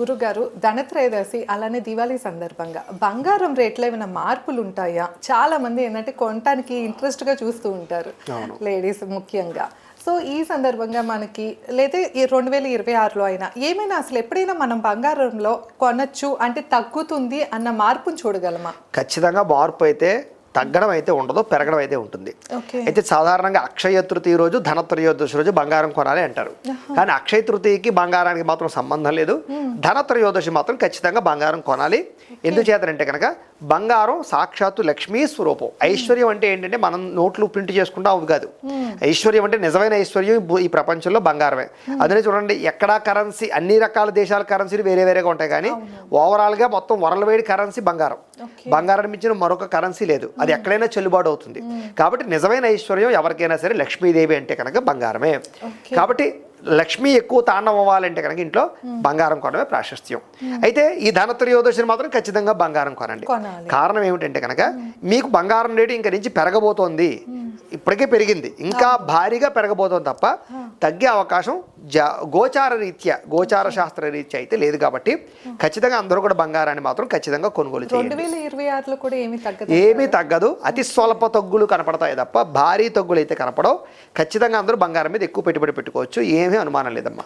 గురుగారు, ధనత్రయోదశి అలానే దివాళీ సందర్భంగా బంగారం రేట్లో ఏమైనా మార్పులు ఉంటాయా? చాలా మంది ఏంటంటే కొనటానికి ఇంట్రెస్ట్గా చూస్తూ ఉంటారు, లేడీస్ ముఖ్యంగా. సో ఈ సందర్భంగా మనకి లేదా ఈ 2026లో అయినా ఏమైనా అసలు ఎప్పుడైనా మనం బంగారంలో కొనచ్చు అంటే తగ్గుతుంది అన్న మార్పును చూడగలమా? ఖచ్చితంగా మార్పు అయితే తగ్గడం అయితే ఉండదు, పెరగడం అయితే ఉంటుంది. అయితే సాధారణంగా అక్షయ తృతీయ రోజు ధనత్రయోదశి రోజు బంగారం కొనాలి అంటారు. కానీ అక్షయ తృతీయకి బంగారానికి మాత్రం సంబంధం లేదు. ధనత్రయోదశి మాత్రం ఖచ్చితంగా బంగారం కొనాలి. ఎందుచేతంటే కనుక బంగారం సాక్షాత్తు లక్ష్మీ స్వరూపం. ఐశ్వర్యం అంటే ఏంటంటే మనం నోట్లు ప్రింట్ చేసుకుంటా అవి కాదు. ఐశ్వర్యం అంటే నిజమైన ఐశ్వర్యం ఈ ప్రపంచంలో బంగారమే. అదే చూడండి, ఎక్కడా కరెన్సీ, అన్ని రకాల దేశాల కరెన్సీలు వేరే వేరేగా ఉంటాయి, కానీ ఓవరాల్గా మొత్తం వరల్డ్ వైడ్ కరెన్సీ బంగారం. బంగారం మించిన మరొక కరెన్సీ లేదు. అది ఎక్కడైనా చెల్లుబాటు అవుతుంది. కాబట్టి నిజమైన ఐశ్వర్యం ఎవరికైనా సరే లక్ష్మీదేవి అంటే కనుక బంగారమే. కాబట్టి లక్ష్మి ఎక్కువ తాండవం అవ్వాలంటే కనుక ఇంట్లో బంగారం కొనడమే ప్రాశస్త్యం. అయితే ఈ ధనత్రయోదశిని మాత్రం ఖచ్చితంగా బంగారం కొనండి. కారణం ఏమిటంటే కనుక మీకు బంగారం రేటు ఇంక నుంచి పెరగబోతోంది. ఇప్పటికే పెరిగింది, ఇంకా భారీగా పెరగబోతోంది తప్ప తగ్గే అవకాశం గోచార శాస్త్ర రీత్యా అయితే లేదు. కాబట్టి ఖచ్చితంగా అందరూ కూడా బంగారాన్ని మాత్రం ఖచ్చితంగా కొనుగోలు చేయండి. 2026లో కూడా ఏమీ తగ్గదు. అతి స్వల్ప తగ్గులు కనపడతాయి తప్ప భారీ తగ్గులు అయితే కనపడవు. ఖచ్చితంగా అందరూ బంగారం మీద ఎక్కువ పెట్టుబడి పెట్టుకోవచ్చు, ఏమీ అనుమానం లేదమ్మా.